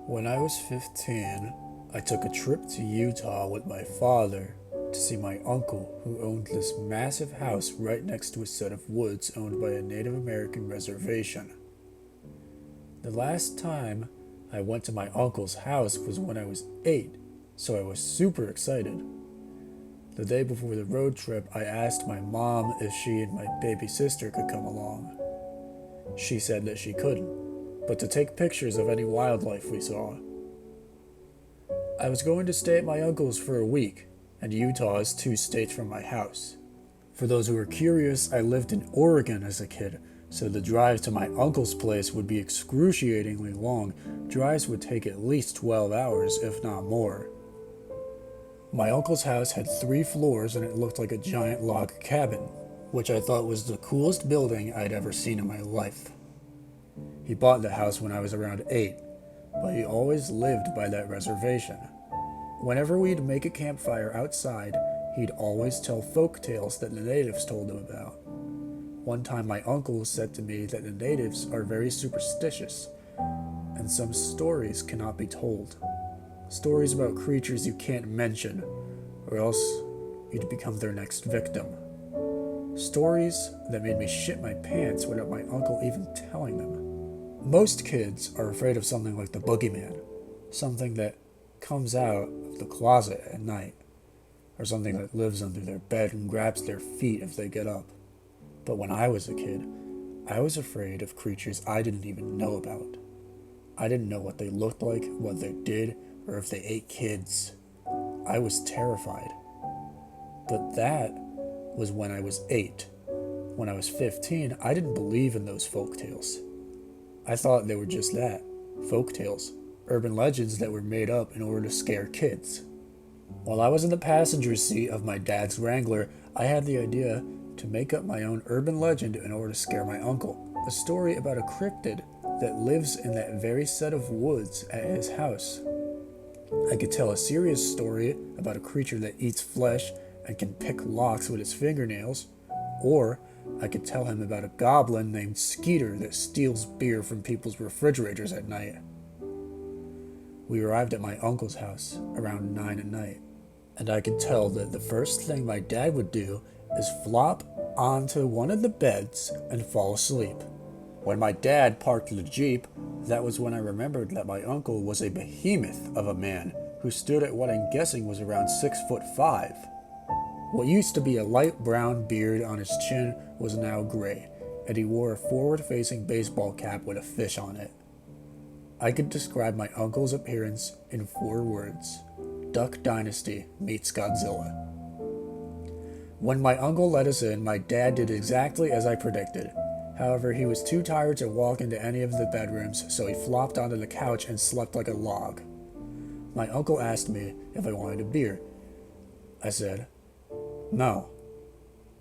When I was 15, I took a trip to Utah with my father to see my uncle, who owned this massive house right next to a set of woods owned by a Native American reservation. The last time I went to my uncle's house was when I was 8, so I was super excited. The day before the road trip, I asked my mom if she and my baby sister could come along. She said that she couldn't, but to take pictures of any wildlife we saw. I was going to stay at my uncle's for a week, and Utah is 2 states from my house. For those who are curious, I lived in Oregon as a kid, so the drive to my uncle's place would be excruciatingly long. Drives would take at least 12 hours, if not more. My uncle's house had 3 floors and it looked like a giant log cabin, which I thought was the coolest building I'd ever seen in my life. He bought the house when I was around 8, but he always lived by that reservation. Whenever we'd make a campfire outside, he'd always tell folk tales that the natives told him about. One time my uncle said to me that the natives are very superstitious, and some stories cannot be told. Stories about creatures you can't mention, or else you'd become their next victim. Stories that made me shit my pants without my uncle even telling them. Most kids are afraid of something like the boogeyman, something that comes out of the closet at night, or something that lives under their bed and grabs their feet if they get up. But when I was a kid, I was afraid of creatures I didn't even know about. I didn't know what they looked like, what they did, or if they ate kids. I was terrified. But that was when I was 8. When I was 15, I didn't believe in those folk tales. I thought they were just that, folk tales, urban legends that were made up in order to scare kids. While I was in the passenger seat of my dad's Wrangler, I had the idea to make up my own urban legend in order to scare my uncle. A story about a cryptid that lives in that very set of woods at his house. I could tell a serious story about a creature that eats flesh and can pick locks with its fingernails, or I could tell him about a goblin named Skeeter that steals beer from people's refrigerators at night. We arrived at my uncle's house around 9 at night, and I could tell that the first thing my dad would do is flop onto one of the beds and fall asleep. When my dad parked the Jeep, that was when I remembered that my uncle was a behemoth of a man who stood at what I'm guessing was around 6'5". What used to be a light brown beard on his chin was now gray, and he wore a forward-facing baseball cap with a fish on it. I could describe my uncle's appearance in 4 words: Duck Dynasty meets Godzilla. When my uncle let us in, my dad did exactly as I predicted. However, he was too tired to walk into any of the bedrooms, so he flopped onto the couch and slept like a log. My uncle asked me if I wanted a beer. I said, "No."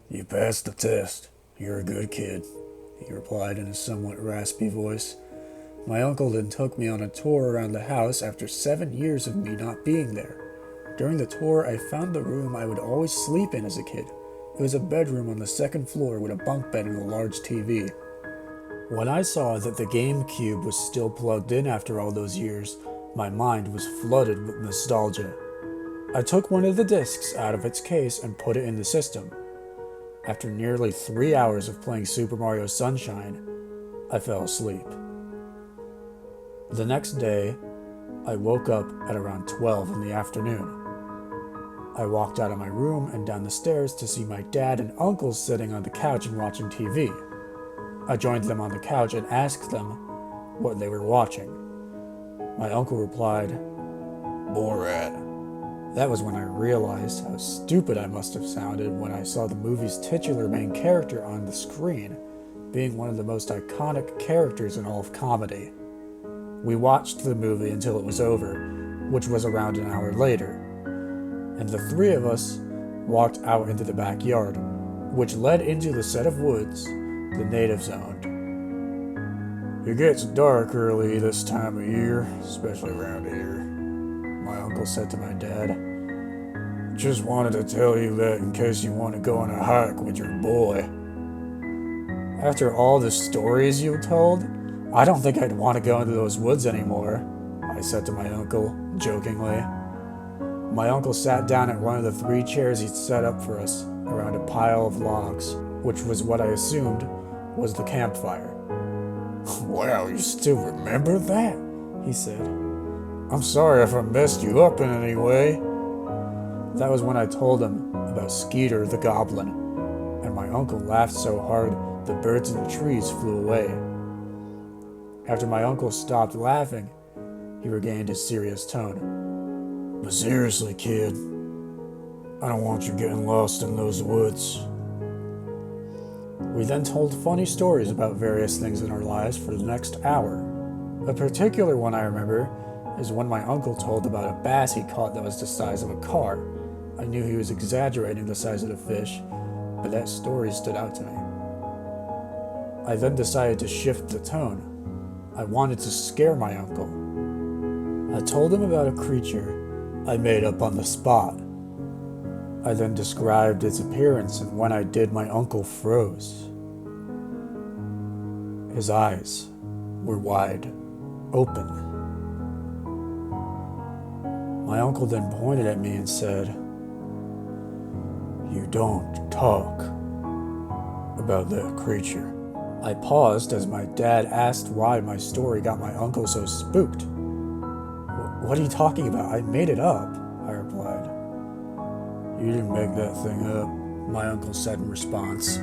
"You passed the test. You're a good kid," he replied in a somewhat raspy voice. My uncle then took me on a tour around the house after 7 years of me not being there. During the tour, I found the room I would always sleep in as a kid. It was a bedroom on the 2nd floor with a bunk bed and a large TV. When I saw that the GameCube was still plugged in after all those years, my mind was flooded with nostalgia. I took one of the discs out of its case and put it in the system. After nearly 3 hours of playing Super Mario Sunshine, I fell asleep. The next day, I woke up at around 12 in the afternoon. I walked out of my room and down the stairs to see my dad and uncle sitting on the couch and watching TV. I joined them on the couch and asked them what they were watching. My uncle replied, "Borat." That was when I realized how stupid I must have sounded when I saw the movie's titular main character on the screen, being one of the most iconic characters in all of comedy. We watched the movie until it was over, which was around an hour later, and the 3 of us walked out into the backyard, which led into the set of woods the natives owned. "It gets dark early this time of year, especially around here," my uncle said to my dad. "Just wanted to tell you that in case you want to go on a hike with your boy." After all the stories you told, I don't think I'd want to go into those woods anymore. I said to my uncle, jokingly. My uncle sat down at one of the 3 chairs he'd set up for us around a pile of logs, which was what I assumed was the campfire. "Wow, you still remember that?" he said. "I'm sorry if I messed you up in any way." That was when I told him about Skeeter the goblin, and my uncle laughed so hard the birds in the trees flew away. After my uncle stopped laughing, he regained his serious tone. "But seriously, kid, I don't want you getting lost in those woods." We then told funny stories about various things in our lives for the next hour. A particular one I remember is when my uncle told about a bass he caught that was the size of a car. I knew he was exaggerating the size of the fish, but that story stood out to me. I then decided to shift the tone. I wanted to scare my uncle. I told him about a creature I made up on the spot. I then described its appearance, and when I did, my uncle froze. His eyes were wide open. My uncle then pointed at me and said, "You don't talk about that creature." I paused as my dad asked why my story got my uncle so spooked. "What are you talking about? I made it up," I replied. "You didn't make that thing up," my uncle said in response.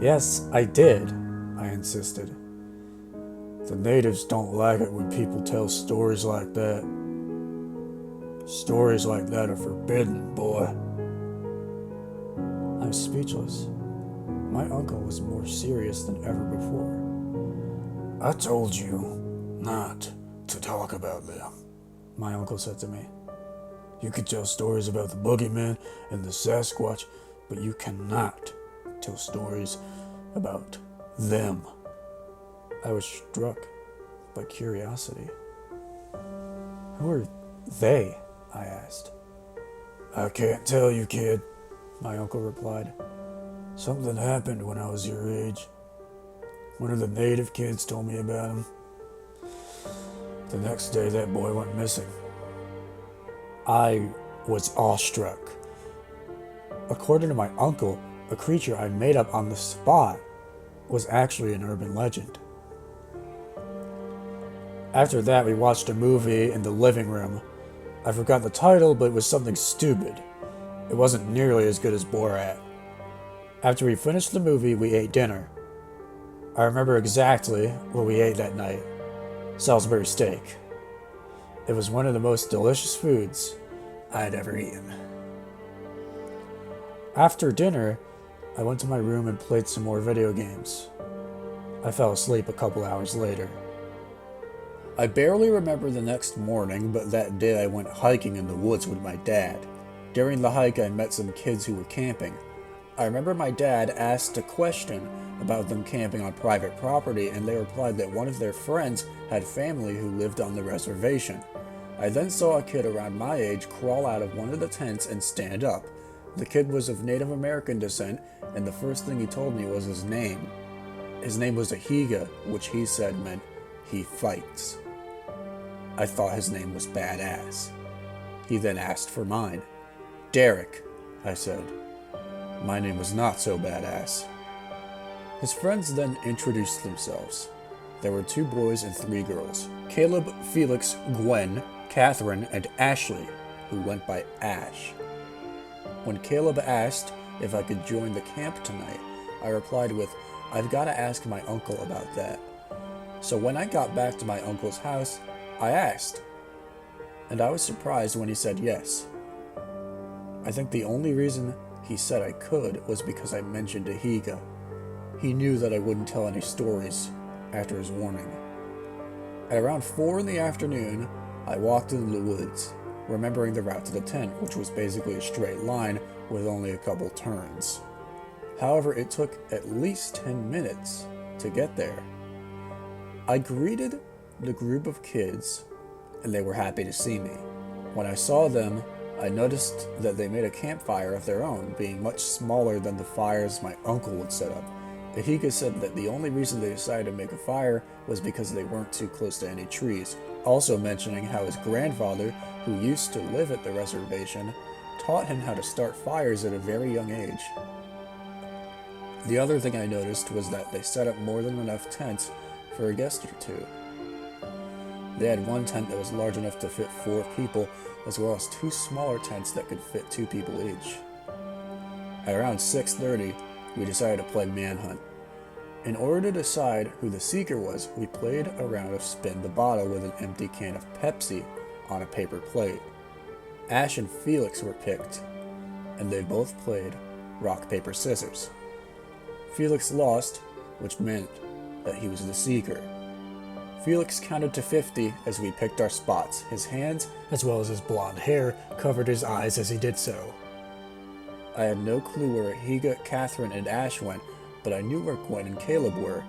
"Yes, I did," I insisted. "The natives don't like it when people tell stories like that. Stories like that are forbidden, boy." I was speechless. My uncle was more serious than ever before. "I told you not to talk about them," my uncle said to me. "You could tell stories about the boogeyman and the Sasquatch, but you cannot tell stories about them." I was struck by curiosity. "Who are they?" I asked. "I can't tell you, kid," my uncle replied. "Something happened when I was your age. One of the native kids told me about him. The next day, that boy went missing." I was awestruck. According to my uncle, a creature I made up on the spot was actually an urban legend. After that, we watched a movie in the living room. I forgot the title, but it was something stupid. It wasn't nearly as good as Borat. After we finished the movie, we ate dinner. I remember exactly what we ate that night. Salisbury steak. It was one of the most delicious foods I had ever eaten. After dinner, I went to my room and played some more video games. I fell asleep a couple hours later. I barely remember the next morning, but that day I went hiking in the woods with my dad. During the hike, I met some kids who were camping. I remember my dad asked a question about them camping on private property, and they replied that one of their friends had family who lived on the reservation. I then saw a kid around my age crawl out of one of the tents and stand up. The kid was of Native American descent, and the first thing he told me was his name. His name was Ahiga, which he said meant he fights. I thought his name was Badass. He then asked for mine. "Derek," I said. My name was not so badass. His friends then introduced themselves. There were 2 boys and 3 girls. Caleb, Felix, Gwen, Catherine, and Ashley, who went by Ash. When Caleb asked if I could join the camp tonight, I replied with, "I've got to ask my uncle about that." So when I got back to my uncle's house, I asked, and I was surprised when he said yes. I think the only reason he said I could was because I mentioned Ahiga. He knew that I wouldn't tell any stories after his warning. At around 4 in the afternoon, I walked into the woods, remembering the route to the tent, which was basically a straight line with only a couple turns. However, it took at least 10 minutes to get there. I greeted the group of kids, and they were happy to see me. When I saw them, I noticed that they made a campfire of their own, being much smaller than the fires my uncle would set up. Ahiga said that the only reason they decided to make a fire was because they weren't too close to any trees. also mentioning how his grandfather, who used to live at the reservation, taught him how to start fires at a very young age. The other thing I noticed was that they set up more than enough tents for a guest or two. They had one tent that was large enough to fit 4 people, as well as 2 smaller tents that could fit 2 people each. At around 6:30, we decided to play manhunt. In order to decide who the seeker was, we played a round of spin the bottle with an empty can of Pepsi on a paper plate. Ash and Felix were picked, and they both played rock, paper, scissors. Felix lost, which meant that he was the seeker. Felix counted to 50 as we picked our spots. His hands, as well as his blonde hair, covered his eyes as he did so. I had no clue where Higa, Catherine, and Ash went, but I knew where Gwen and Caleb were.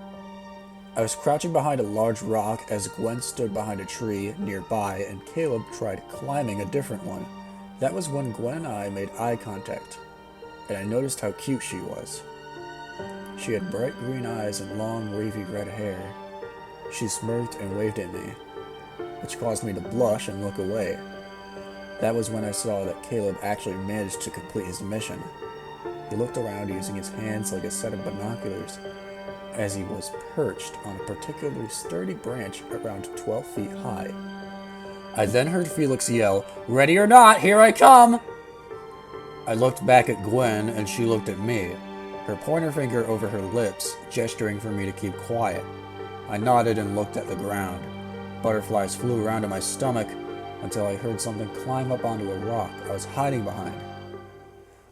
I was crouching behind a large rock as Gwen stood behind a tree nearby and Caleb tried climbing a different one. That was when Gwen and I made eye contact, and I noticed how cute she was. She had bright green eyes and long, wavy red hair. She smirked and waved at me, which caused me to blush and look away. That was when I saw that Caleb actually managed to complete his mission. He looked around using his hands like a set of binoculars, as he was perched on a particularly sturdy branch around 12 feet high. I then heard Felix yell, "Ready or not, here I come!" I looked back at Gwen and she looked at me, her pointer finger over her lips, gesturing for me to keep quiet. I nodded and looked at the ground. Butterflies flew around in my stomach until I heard something climb up onto a rock I was hiding behind.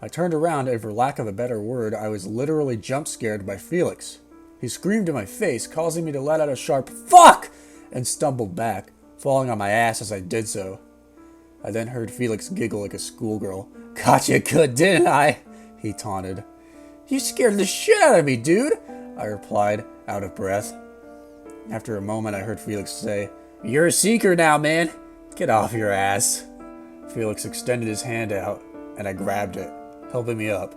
I turned around and for lack of a better word, I was literally jump scared by Felix. He screamed in my face, causing me to let out a sharp "fuck!" and stumbled back, falling on my ass as I did so. I then heard Felix giggle like a schoolgirl. "Got you good, didn't I?" he taunted. "You scared the shit out of me, dude," I replied, out of breath. After a moment, I heard Felix say, "You're a seeker now, man. Get off your ass." Felix extended his hand out, and I grabbed it, helping me up.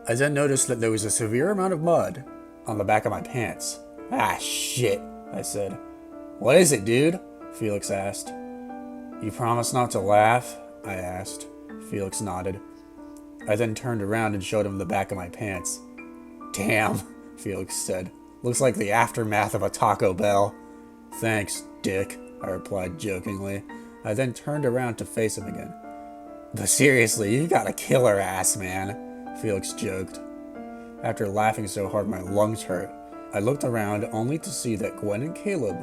I then noticed that there was a severe amount of mud on the back of my pants. "Ah, shit," I said. "What is it, dude?" Felix asked. "You promise not to laugh?" I asked. Felix nodded. I then turned around and showed him the back of my pants. "Damn," Felix said. "Looks like the aftermath of a Taco Bell." "Thanks, dick," I replied jokingly. I then turned around to face him again. "But seriously, you got a killer ass, man," Felix joked. After laughing so hard my lungs hurt, I looked around only to see that Gwen and Caleb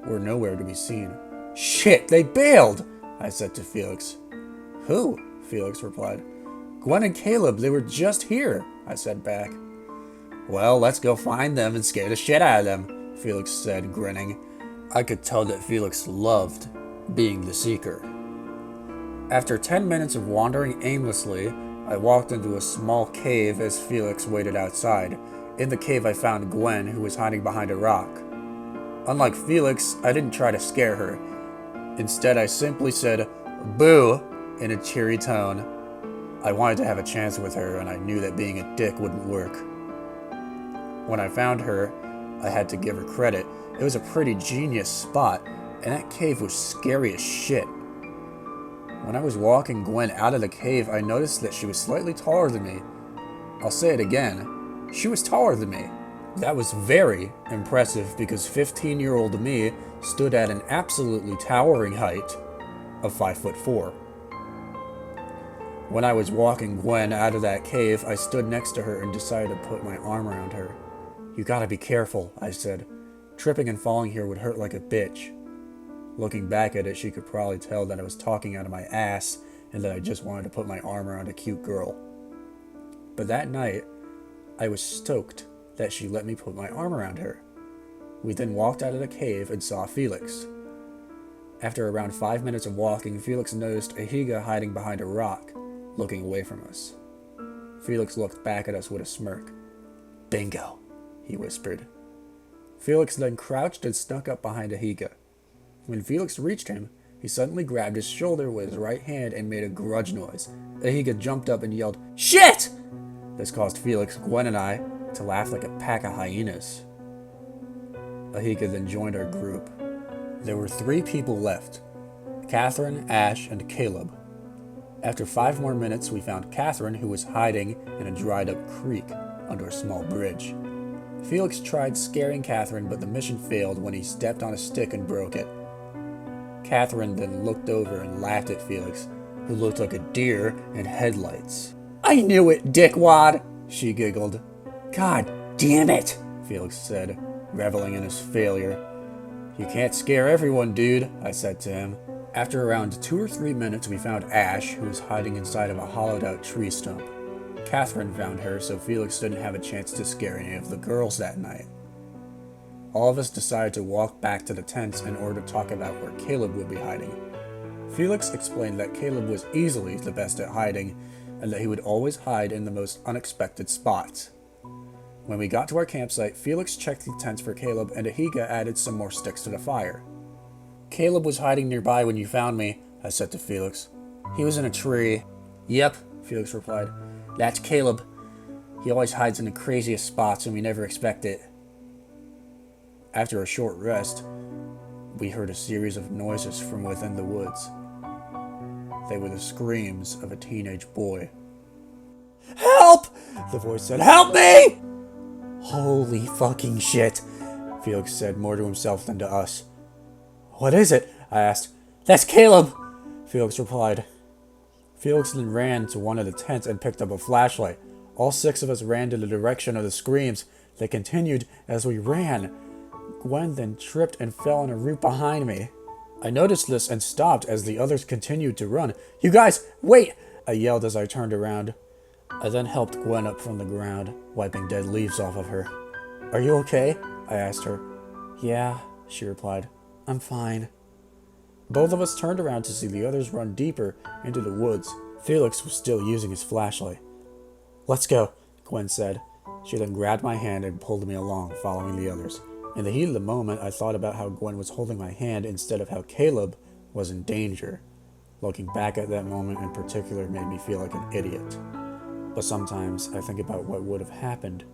were nowhere to be seen. "Shit, they bailed," I said to Felix. "Who?" Felix replied. "Gwen and Caleb, they were just here," I said back. "Well, let's go find them and scare the shit out of them," Felix said, grinning. I could tell that Felix loved being the seeker. After 10 minutes of wandering aimlessly, I walked into a small cave as Felix waited outside. In the cave I found Gwen, who was hiding behind a rock. Unlike Felix, I didn't try to scare her. Instead, I simply said, "Boo," in a cheery tone. I wanted to have a chance with her, and I knew that being a dick wouldn't work. When I found her, I had to give her credit. It was a pretty genius spot, and that cave was scary as shit. When I was walking Gwen out of the cave, I noticed that she was slightly taller than me. I'll say it again. She was taller than me. That was very impressive because 15-year-old me stood at an absolutely towering height of 5'4". When I was walking Gwen out of that cave, I stood next to her and decided to put my arm around her. "You gotta be careful," I said. "Tripping and falling here would hurt like a bitch." Looking back at it, she could probably tell that I was talking out of my ass and that I just wanted to put my arm around a cute girl. But that night, I was stoked that she let me put my arm around her. We then walked out of the cave and saw Felix. After around 5 minutes of walking, Felix noticed Ahiga hiding behind a rock, looking away from us. Felix looked back at us with a smirk. "Bingo," he whispered. Felix then crouched and snuck up behind Ahiga. When Felix reached him, he suddenly grabbed his shoulder with his right hand and made a grudge noise. Ahiga jumped up and yelled, "Shit!" This caused Felix, Gwen, and I to laugh like a pack of hyenas. Ahiga then joined our group. There were 3 people left: Catherine, Ash, and Caleb. After 5 more minutes, we found Catherine, who was hiding in a dried-up creek under a small bridge. Felix tried scaring Catherine, but the mission failed when he stepped on a stick and broke it. Catherine then looked over and laughed at Felix, who looked like a deer in headlights. "I knew it, dickwad," she giggled. "God damn it," Felix said, reveling in his failure. "You can't scare everyone, dude," I said to him. After around 2 or 3 minutes, we found Ash, who was hiding inside of a hollowed-out tree stump. Catherine found her, so Felix didn't have a chance to scare any of the girls that night. All of us decided to walk back to the tents in order to talk about where Caleb would be hiding. Felix explained that Caleb was easily the best at hiding, and that he would always hide in the most unexpected spots. When we got to our campsite, Felix checked the tents for Caleb, and Ahiga added some more sticks to the fire. "Caleb was hiding nearby when you found me," I said to Felix. "He was in a tree." "Yep," Felix replied. "That's Caleb. He always hides in the craziest spots and we never expect it." After a short rest, we heard a series of noises from within the woods. They were the screams of a teenage boy. "Help!" the voice said. "Help me!" "Holy fucking shit," Felix said, more to himself than to us. "What is it?" I asked. "That's Caleb," Felix replied. Felix then ran to one of the tents and picked up a flashlight. All 6 of us ran to the direction of the screams. They continued as we ran. Gwen then tripped and fell on a root behind me. I noticed this and stopped as the others continued to run. "You guys, wait!" I yelled as I turned around. I then helped Gwen up from the ground, wiping dead leaves off of her. "Are you okay?" I asked her. "Yeah," she replied. "I'm fine." Both of us turned around to see the others run deeper into the woods. Felix was still using his flashlight. "Let's go," Gwen said. She then grabbed my hand and pulled me along, following the others. In the heat of the moment, I thought about how Gwen was holding my hand instead of how Caleb was in danger. Looking back at that moment in particular made me feel like an idiot. But sometimes I think about what would have happened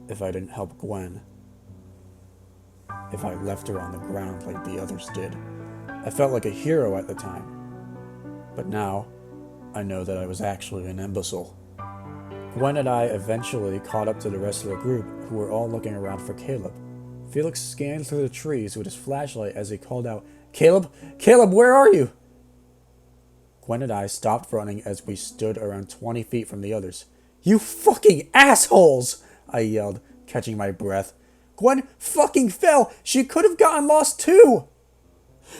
if I didn't help Gwen. If I left her on the ground like the others did. I felt like a hero at the time. But now, I know that I was actually an imbecile. Gwen and I eventually caught up to the rest of the group, who were all looking around for Caleb. Felix scanned through the trees with his flashlight as he called out, "Caleb! Caleb, where are you?" Gwen and I stopped running as we stood around 20 feet from the others. "You fucking assholes!" I yelled, catching my breath. "Gwen fucking fell! She could have gotten lost too!"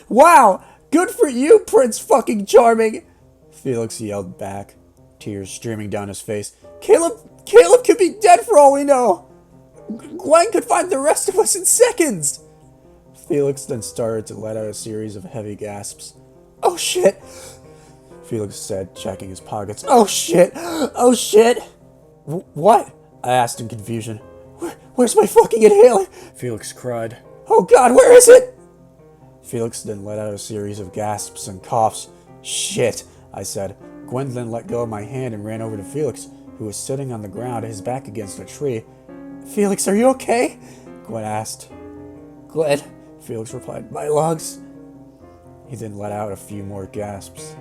"Wow! Good for you, Prince fucking Charming!" Felix yelled back, tears streaming down his face. Caleb could be dead for all we know! Gwen could find the rest of us in seconds!" Felix then started to let out a series of heavy gasps. "Oh shit!" Felix said, checking his pockets. "Oh shit! Oh shit!" "What?" I asked in confusion. Where's my fucking inhaler?" Felix cried. "Oh god, where is it?" Felix then let out a series of gasps and coughs. "Shit," I said. Gwen then let go of my hand and ran over to Felix, who was sitting on the ground, his back against a tree. "Felix, are you okay?" Gwen asked. "Gwen," Felix replied, "my lungs." He then let out a few more gasps.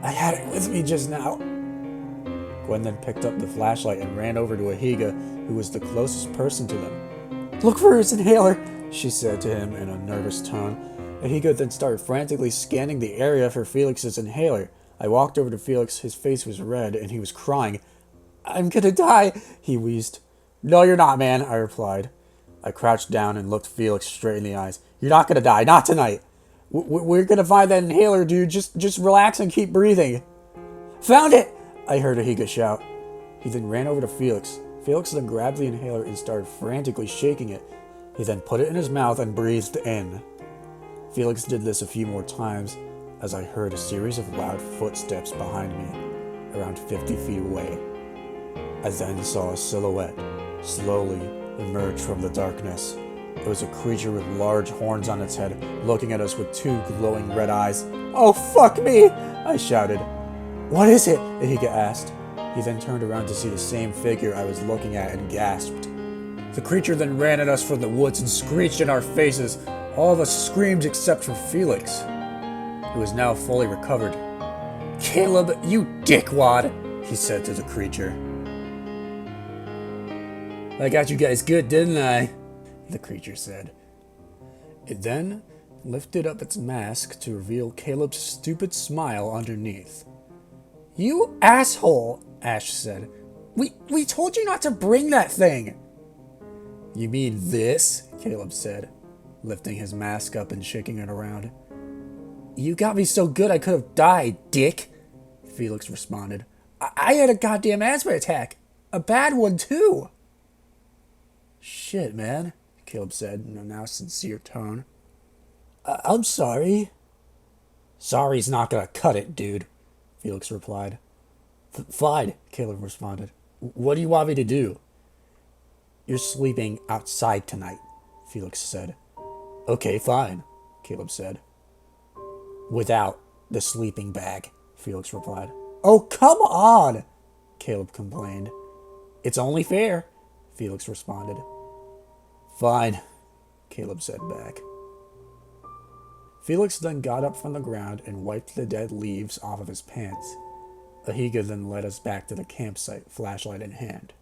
"I had it with me just now." Gwen then picked up the flashlight and ran over to Ahiga, who was the closest person to them. "Look for his inhaler," she said to him in a nervous tone. Ahiga then started frantically scanning the area for Felix's inhaler. I walked over to Felix. His face was red and he was crying. "I'm gonna die," he wheezed. "No, you're not, man," I replied. I crouched down and looked Felix straight in the eyes. "You're not gonna die, not tonight. We're gonna find that inhaler, dude. Just relax and keep breathing." "Found it!" I heard Ahiga shout. He then ran over to Felix. Felix then grabbed the inhaler and started frantically shaking it. He then put it in his mouth and breathed in. Felix did this a few more times as I heard a series of loud footsteps behind me, around 50 feet away. I then saw a silhouette slowly emerge from the darkness. It was a creature with large horns on its head, looking at us with 2 glowing red eyes. "Oh, fuck me!" I shouted. "What is it?" Ahiga asked. He then turned around to see the same figure I was looking at and gasped. The creature then ran at us from the woods and screeched in our faces. All of us screamed except for Felix, who was now fully recovered. "Caleb, you dickwad," he said to the creature. "I got you guys good, didn't I?" the creature said. It then lifted up its mask to reveal Caleb's stupid smile underneath. "You asshole," Ash said. We told you not to bring that thing." "You mean this?" Caleb said, lifting his mask up and shaking it around. "You got me so good I could have died, dick," Felix responded. I had a goddamn asthma attack. A bad one, too." "Shit, man," Caleb said in a now sincere tone. I'm sorry." "Sorry's not gonna cut it, dude," Felix replied. "Fine," Caleb responded. "What do you want me to do?" "You're sleeping outside tonight," Felix said. "Okay, fine," Caleb said. "Without the sleeping bag," Felix replied. "Oh, come on," Caleb complained. "It's only fair," Felix responded. "Fine," Caleb said back. Felix then got up from the ground and wiped the dead leaves off of his pants. Ahiga then led us back to the campsite, flashlight in hand.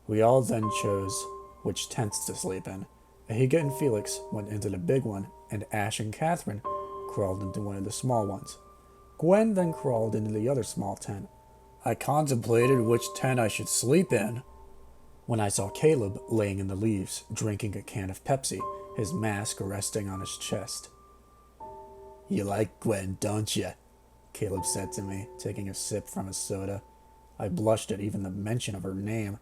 We all then chose which tents to sleep in. Ahiga and Felix went into the big one, and Ash and Catherine crawled into one of the small ones. Gwen then crawled into the other small tent. I contemplated which tent I should sleep in when I saw Caleb laying in the leaves, drinking a can of Pepsi, his mask resting on his chest. "You like Gwen, don't you?" Caleb said to me, taking a sip from his soda. I blushed at even the mention of her name.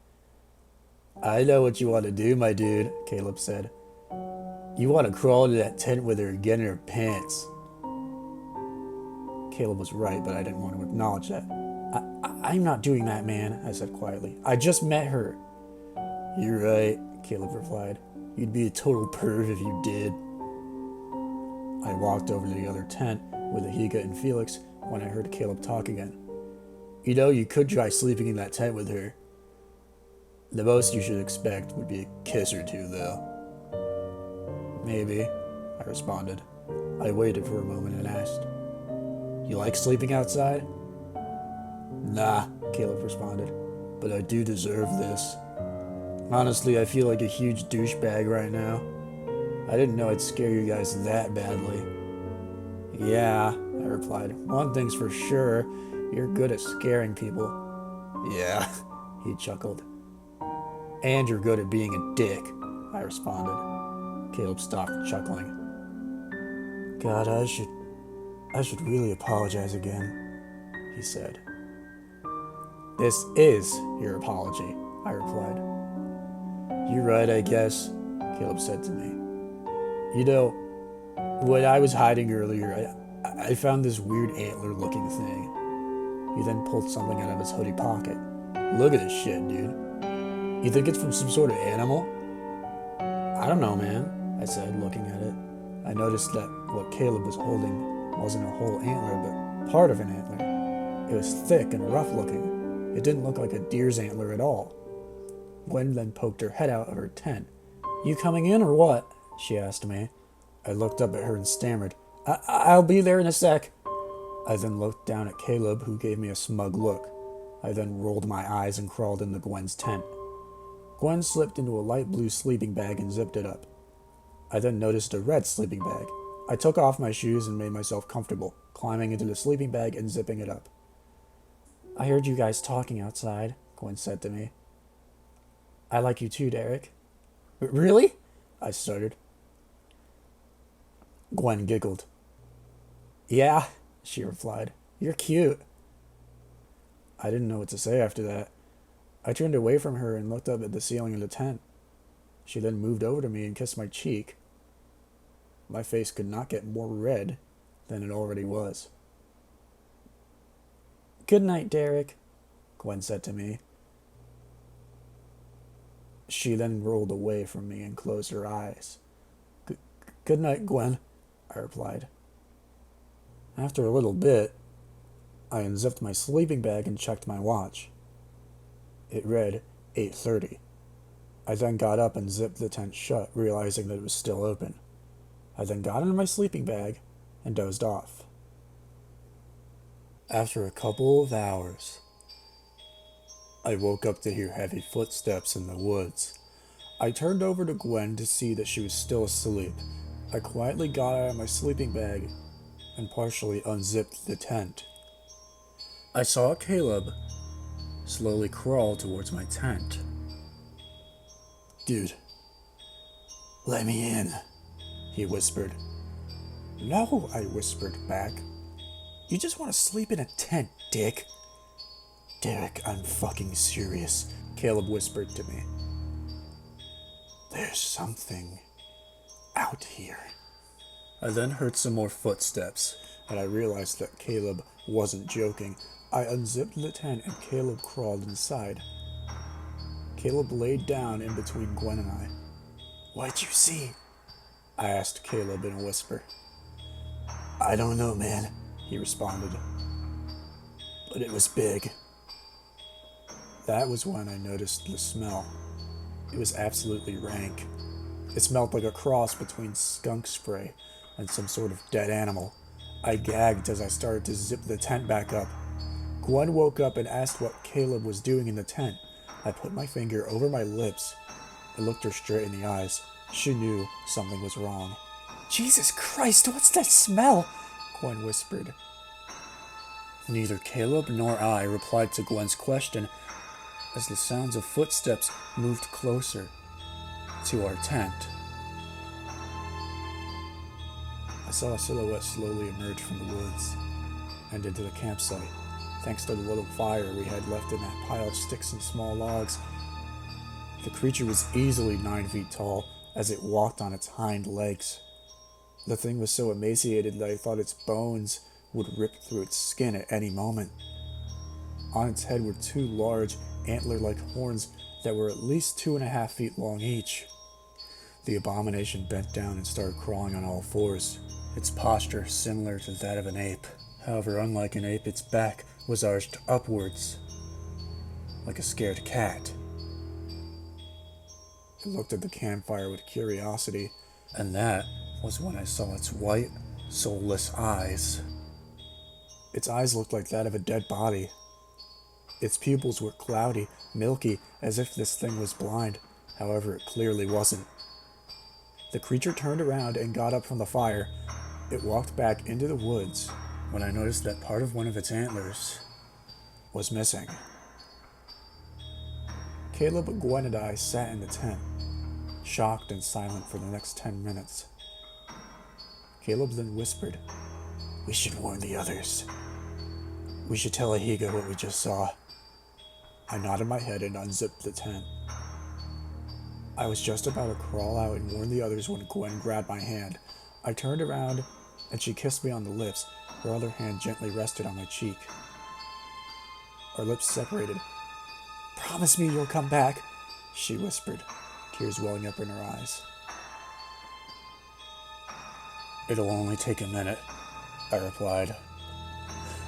"I know what you want to do, my dude," Caleb said. "You want to crawl into that tent with her and get in her pants." Caleb was right, but I didn't want to acknowledge that. I'm not doing that, man," I said quietly. "I just met her." "You're right," Caleb replied. "You'd be a total perv if you did." I walked over to the other tent with Ahiga and Felix when I heard Caleb talk again. "You know, you could try sleeping in that tent with her. The most you should expect would be a kiss or two, though." "Maybe," I responded. I waited for a moment and asked, "You like sleeping outside?" "Nah," Caleb responded, "but I do deserve this. Honestly, I feel like a huge douchebag right now. I didn't know I'd scare you guys that badly." "Yeah," I replied. "One thing's for sure, you're good at scaring people." "Yeah," he chuckled. "And you're good at being a dick," I responded. Caleb stopped chuckling. "God, I should really apologize again," he said. "This is your apology," I replied. "You're right, I guess," Caleb said to me. "You know, when I was hiding earlier, I found this weird antler-looking thing." He then pulled something out of his hoodie pocket. "Look at this shit, dude. You think it's from some sort of animal?" "I don't know, man," I said, looking at it. I noticed that what Caleb was holding wasn't a whole antler, but part of an antler. It was thick and rough-looking. It didn't look like a deer's antler at all. Gwen then poked her head out of her tent. "You coming in or what?" she asked me. I looked up at her and stammered, I'll be there in a sec." I then looked down at Caleb, who gave me a smug look. I then rolled my eyes and crawled into Gwen's tent. Gwen slipped into a light blue sleeping bag and zipped it up. I then noticed a red sleeping bag. I took off my shoes and made myself comfortable, climbing into the sleeping bag and zipping it up. "I heard you guys talking outside," Gwen said to me. "I like you too, Derek." "Really?" I stuttered. Gwen giggled. "Yeah," she replied. "You're cute." I didn't know what to say after that. I turned away from her and looked up at the ceiling of the tent. She then moved over to me and kissed my cheek. My face could not get more red than it already was. "Good night, Derek," Gwen said to me. She then rolled away from me and closed her eyes. Good night, Gwen," I replied. After a little bit, I unzipped my sleeping bag and checked my watch. It read 8:30. I then got up and zipped the tent shut, realizing that it was still open. I then got into my sleeping bag and dozed off. After a couple of hours, I woke up to hear heavy footsteps in the woods. I turned over to Gwen to see that she was still asleep. I quietly got out of my sleeping bag and partially unzipped the tent. I saw Caleb slowly crawl towards my tent. "Dude, let me in," he whispered. "No," I whispered back. "You just want to sleep in a tent, dick." "Derek, I'm fucking serious," Caleb whispered to me. "There's something out here." I then heard some more footsteps, and I realized that Caleb wasn't joking. I unzipped the tent and Caleb crawled inside. Caleb laid down in between Gwen and I. "What'd you see?" I asked Caleb in a whisper. "I don't know, man," he responded. "But it was big." That was when I noticed the smell. It was absolutely rank. It smelled like a cross between skunk spray and some sort of dead animal. I gagged as I started to zip the tent back up. Gwen woke up and asked what Caleb was doing in the tent. I put my finger over my lips and looked her straight in the eyes. She knew something was wrong. "Jesus Christ, what's that smell?" Gwen whispered. Neither Caleb nor I replied to Gwen's question as the sounds of footsteps moved closer to our tent. I saw a silhouette slowly emerge from the woods and into the campsite. Thanks to the little fire we had left in that pile of sticks and small logs, the creature was easily 9 feet tall as it walked on its hind legs. The thing was so emaciated that I thought its bones would rip through its skin at any moment. On its head were 2 large, antler-like horns that were at least 2.5 feet long each. The abomination bent down and started crawling on all fours, its posture similar to that of an ape. However, unlike an ape, its back was arched upwards, like a scared cat. It looked at the campfire with curiosity, and that was when I saw its white, soulless eyes. Its eyes looked like that of a dead body. Its pupils were cloudy, milky, as if this thing was blind. However, it clearly wasn't. The creature turned around and got up from the fire. It walked back into the woods when I noticed that part of one of its antlers was missing. Caleb, Gwen, and I sat in the tent, shocked and silent for the next 10 minutes. Caleb then whispered, "We should warn the others. We should tell Ahiga what we just saw." I nodded my head and unzipped the tent. I was just about to crawl out and warn the others when Gwen grabbed my hand. I turned around and she kissed me on the lips. Her other hand gently rested on my cheek. Our lips separated. "Promise me you'll come back," she whispered, tears welling up in her eyes. "It'll only take a minute," I replied.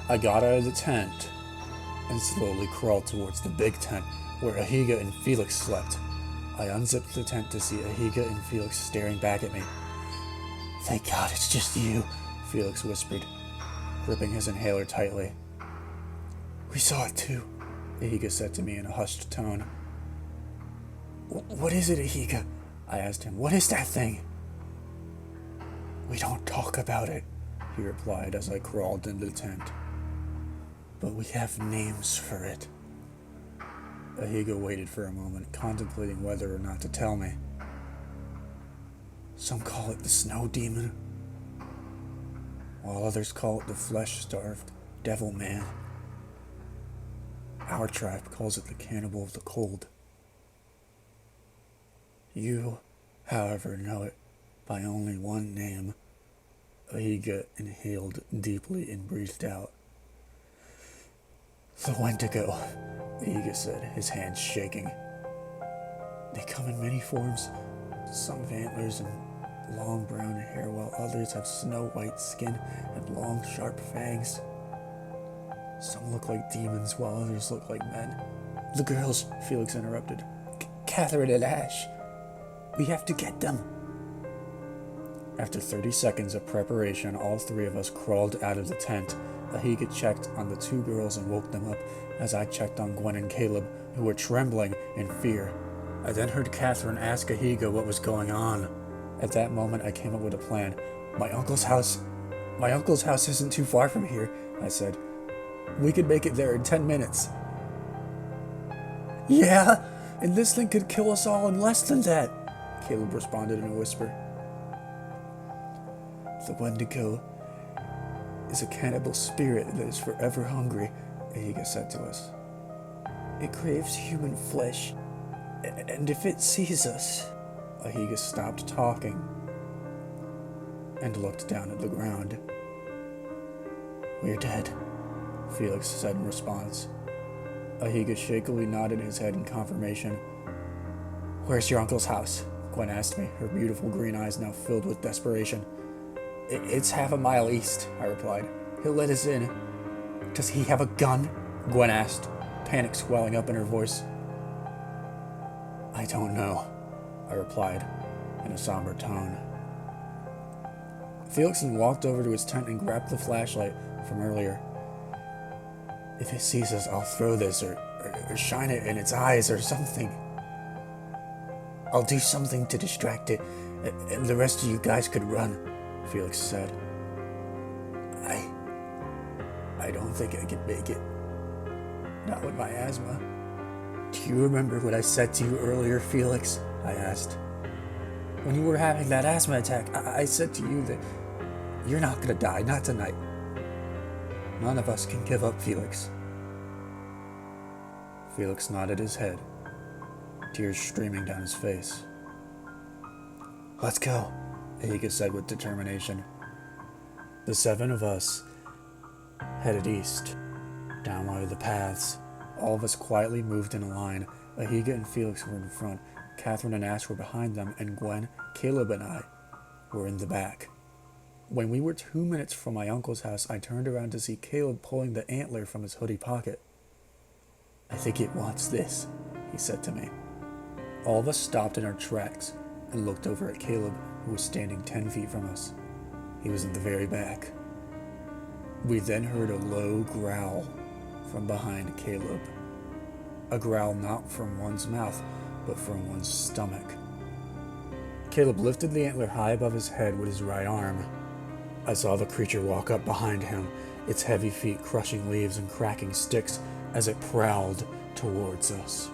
I got out of the tent and slowly crawled towards the big tent where Ahiga and Felix slept. I unzipped the tent to see Ahiga and Felix staring back at me. "Thank God it's just you," Felix whispered, gripping his inhaler tightly. "We saw it too," Ahiga said to me in a hushed tone. "What is it, Ahiga?" I asked him. "What is that thing?" "We don't talk about it," he replied as I crawled into the tent. "But we have names for it." Ahiga waited for a moment, contemplating whether or not to tell me. "Some call it the snow demon, while others call it the flesh-starved devil man. Our tribe calls it the cannibal of the cold. You, however, know it by only one name." Ahiga inhaled deeply and breathed out. "The Wendigo," Ahiga said, his hands shaking. "They come in many forms. Some have antlers and long brown hair, while others have snow-white skin and long, sharp fangs. Some look like demons, while others look like men." "The girls," Felix interrupted. "Catherine and Ash. We have to get them." After 30 seconds of preparation, all three of us crawled out of the tent. Ahiga checked on the two girls and woke them up as I checked on Gwen and Caleb, who were trembling in fear. I then heard Catherine ask Ahiga what was going on. At that moment, I came up with a plan. My uncle's house isn't too far from here, I said. We could make it there in 10 minutes. Yeah, and this thing could kill us all in less than that, Caleb responded in a whisper. The Wendigo is a cannibal spirit that is forever hungry, Ahiga said to us. It craves human flesh, and if it sees us... Ahiga stopped talking and looked down at the ground. We're dead, Felix said in response. Ahiga shakily nodded his head in confirmation. Where's your uncle's house? Gwen asked me, her beautiful green eyes now filled with desperation. It's half a mile east, I replied. He'll let us in. Does he have a gun? Gwen asked, panic swelling up in her voice. I don't know, I replied in a somber tone. Felix then walked over to his tent and grabbed the flashlight from earlier. If it sees us, I'll throw this or shine it in its eyes or something. I'll do something to distract it, and the rest of you guys could run, Felix said. I don't think I can make it. Not with my asthma. Do you remember what I said to you earlier, Felix? I asked. When you were having that asthma attack, I said to you that you're not gonna die, not tonight. None of us can give up, Felix. Felix nodded his head, tears streaming down his face. Let's go, Ahiga said with determination. The seven of us headed east, down one of the paths. All of us quietly moved in a line. Ahiga and Felix were in front, Catherine and Ash were behind them, and Gwen, Caleb, and I were in the back. When we were 2 minutes from my uncle's house, I turned around to see Caleb pulling the antler from his hoodie pocket. I think it wants this, he said to me. All of us stopped in our tracks and looked over at Caleb, who was standing 10 feet from us. He was in the very back. We then heard a low growl from behind Caleb. A growl not from one's mouth, but from one's stomach. Caleb lifted the antler high above his head with his right arm. I saw the creature walk up behind him, its heavy feet crushing leaves and cracking sticks as it prowled towards us.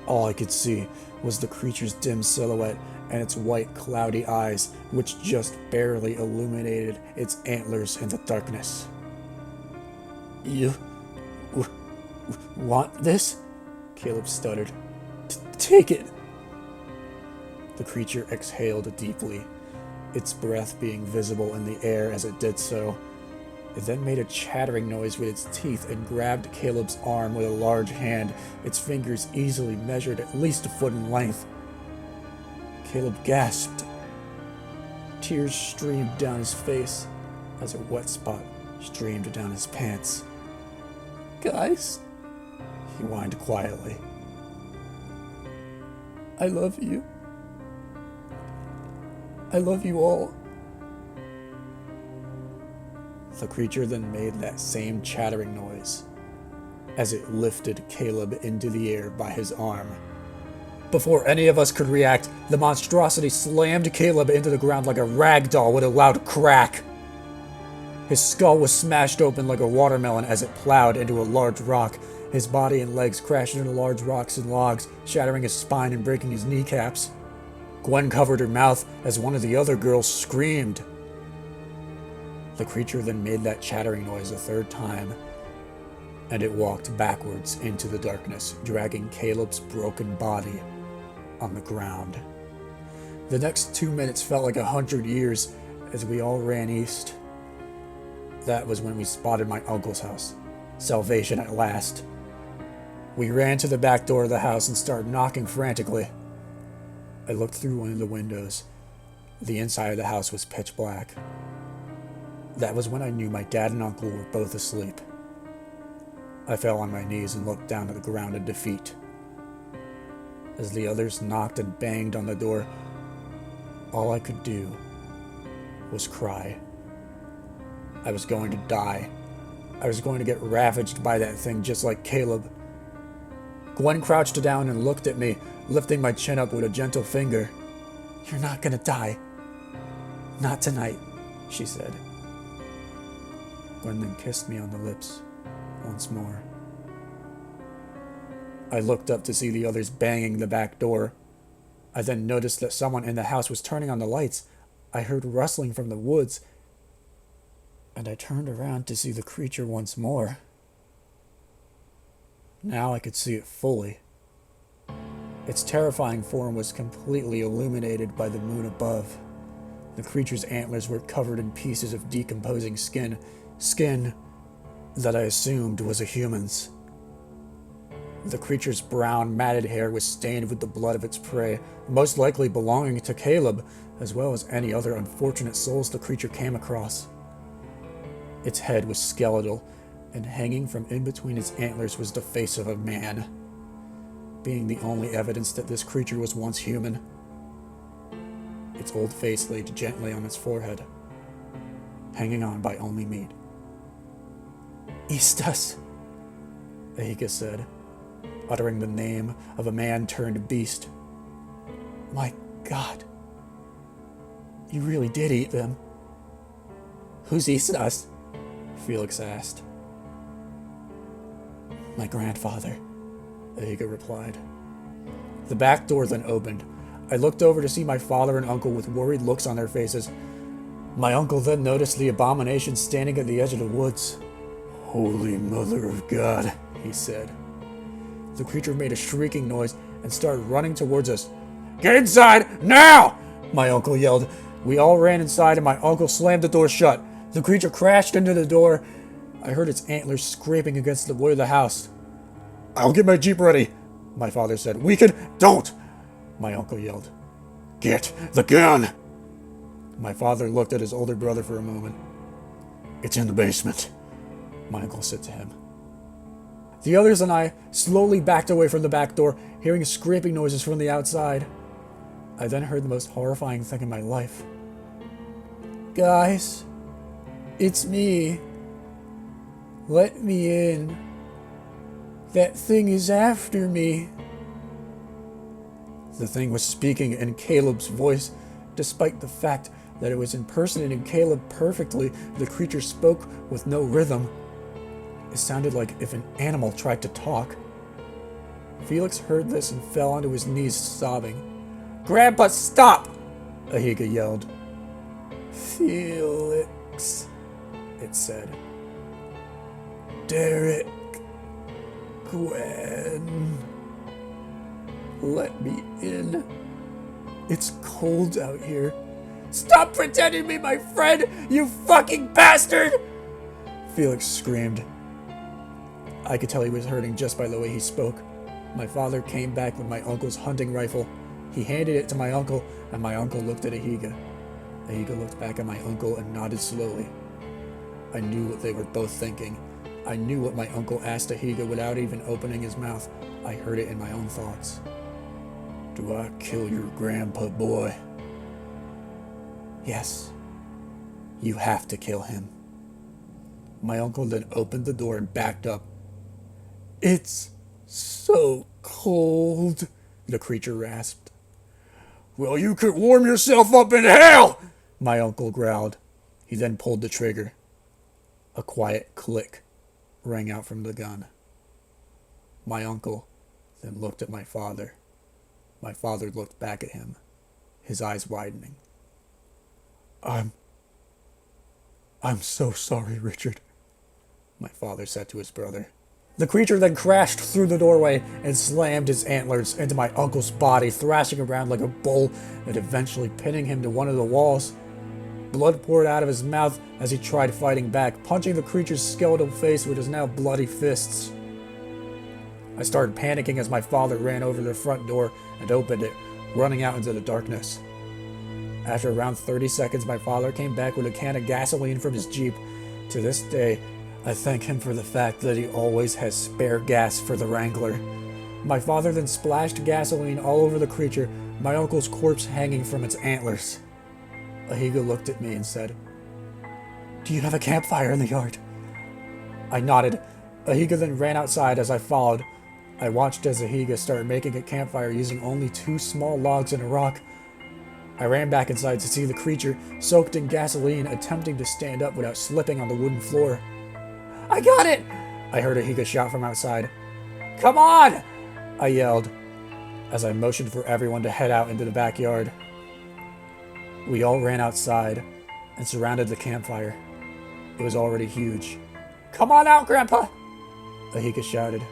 All I could see was the creature's dim silhouette and its white, cloudy eyes, which just barely illuminated its antlers in the darkness. You want this? Caleb stuttered. Take it! The creature exhaled deeply, its breath being visible in the air as it did so. It then made a chattering noise with its teeth and grabbed Caleb's arm with a large hand, its fingers easily measured at least a foot in length. Caleb gasped. Tears streamed down his face as a wet spot streamed down his pants. Guys, he whined quietly. I love you. I love you all. The creature then made that same chattering noise as it lifted Caleb into the air by his arm. Before any of us could react, the monstrosity slammed Caleb into the ground like a rag doll with a loud crack. His skull was smashed open like a watermelon as it plowed into a large rock. His body and legs crashed into large rocks and logs, shattering his spine and breaking his kneecaps. Gwen covered her mouth as one of the other girls screamed. The creature then made that chattering noise a third time, and it walked backwards into the darkness, dragging Caleb's broken body on the ground. The next 2 minutes felt like 100 years as we all ran east. That was when we spotted my uncle's house. Salvation at last. We ran to the back door of the house and started knocking frantically. I looked through one of the windows. The inside of the house was pitch black. That was when I knew my dad and uncle were both asleep. I fell on my knees and looked down at the ground in defeat. As the others knocked and banged on the door, all I could do was cry. I was going to die. I was going to get ravaged by that thing just like Caleb. Gwen crouched down and looked at me, lifting my chin up with a gentle finger. "You're not gonna die. Not tonight," she said. Gwen then kissed me on the lips once more. I looked up to see the others banging the back door. I then noticed that someone in the house was turning on the lights. I heard rustling from the woods, and I turned around to see the creature once more. Now I could see it fully. Its terrifying form was completely illuminated by the moon above. The creature's antlers were covered in pieces of decomposing skin that I assumed was a human's. The creature's brown, matted hair was stained with the blood of its prey, most likely belonging to Caleb, as well as any other unfortunate souls the creature came across. Its head was skeletal, and hanging from in between its antlers was the face of a man, being the only evidence that this creature was once human. Its old face laid gently on its forehead, hanging on by only meat. "Eastus," Ahika said, uttering the name of a man turned beast. "My God, you really did eat them." "Who's Eastus?" Felix asked. "My grandfather," Ahika replied. The back door then opened. I looked over to see my father and uncle with worried looks on their faces. My uncle then noticed the abomination standing at the edge of the woods. "Holy Mother of God," he said. The creature made a shrieking noise and started running towards us. "Get inside, now!" my uncle yelled. We all ran inside and my uncle slammed the door shut. The creature crashed into the door. I heard its antlers scraping against the wood of the house. "I'll get my Jeep ready," my father said. "Don't!" my uncle yelled. "Get the gun!" My father looked at his older brother for a moment. "It's in the basement," my uncle said to him. The others and I slowly backed away from the back door, hearing scraping noises from the outside. I then heard the most horrifying thing in my life. "Guys, it's me. Let me in. That thing is after me." The thing was speaking in Caleb's voice. Despite the fact that it was impersonating Caleb perfectly, the creature spoke with no rhythm. It sounded like if an animal tried to talk. Felix heard this and fell onto his knees, sobbing. "Grandpa, stop!" Ahika yelled. "Felix," it said. "Derek, Gwen, let me in. It's cold out here." "Stop pretending to be my friend, you fucking bastard!" Felix screamed. I could tell he was hurting just by the way he spoke. My father came back with my uncle's hunting rifle. He handed it to my uncle, and my uncle looked at Ahika. Ahika looked back at my uncle and nodded slowly. I knew what they were both thinking. I knew what my uncle asked Ahika without even opening his mouth. I heard it in my own thoughts. "Do I kill your grandpa, boy?" "Yes. You have to kill him." My uncle then opened the door and backed up. "It's so cold," the creature rasped. "Well, you could warm yourself up in hell," my uncle growled. He then pulled the trigger. A quiet click rang out from the gun. My uncle then looked at my father. My father looked back at him, his eyes widening. I'm so sorry, Richard," my father said to his brother. The creature then crashed through the doorway and slammed its antlers into my uncle's body, thrashing around like a bull and eventually pinning him to one of the walls. Blood poured out of his mouth as he tried fighting back, punching the creature's skeletal face with his now bloody fists. I started panicking as my father ran over to the front door and opened it, running out into the darkness. After around 30 seconds, my father came back with a can of gasoline from his Jeep. To this day, I thank him for the fact that he always has spare gas for the Wrangler. My father then splashed gasoline all over the creature, my uncle's corpse hanging from its antlers. Ahiga looked at me and said, "Do you have a campfire in the yard?" I nodded. Ahiga then ran outside as I followed. I watched as Ahiga started making a campfire using only 2 small logs and a rock. I ran back inside to see the creature, soaked in gasoline, attempting to stand up without slipping on the wooden floor. "I got it!" I heard Ahiga shout from outside. "Come on!" I yelled, as I motioned for everyone to head out into the backyard. We all ran outside and surrounded the campfire. It was already huge. "Come on out, Grandpa!" Ahiga shouted.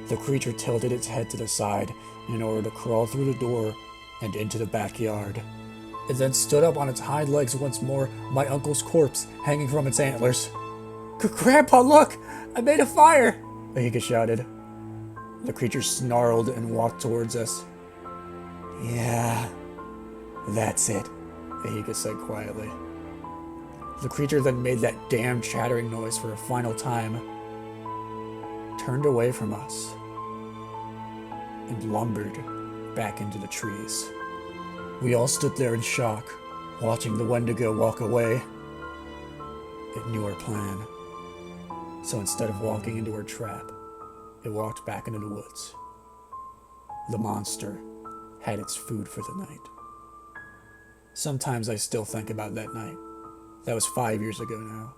The creature tilted its head to the side in order to crawl through the door and into the backyard. It then stood up on its hind legs once more, my uncle's corpse hanging from its antlers. "Grandpa, look! I made a fire!" Ahiga shouted. The creature snarled and walked towards us. "Yeah, that's it," Ahiga said quietly. The creature then made that damn chattering noise for a final time, turned away from us, and lumbered back into the trees. We all stood there in shock, watching the Wendigo walk away. It knew our plan, so instead of walking into our trap, it walked back into the woods. The monster had its food for the night. Sometimes I still think about that night. That was 5 years ago now.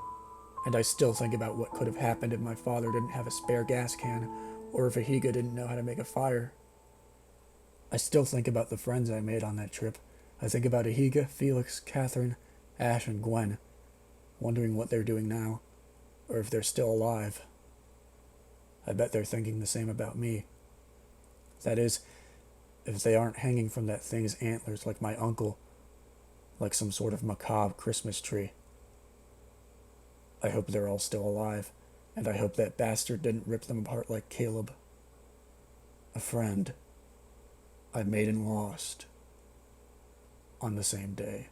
And I still think about what could have happened if my father didn't have a spare gas can, or if Ahiga didn't know how to make a fire. I still think about the friends I made on that trip. I think about Ahiga, Felix, Catherine, Ash, and Gwen, wondering what they're doing now, or if they're still alive. I bet they're thinking the same about me. That is, if they aren't hanging from that thing's antlers like my uncle, like some sort of macabre Christmas tree. I hope they're all still alive, and I hope that bastard didn't rip them apart like Caleb. A friend I made and lost on the same day.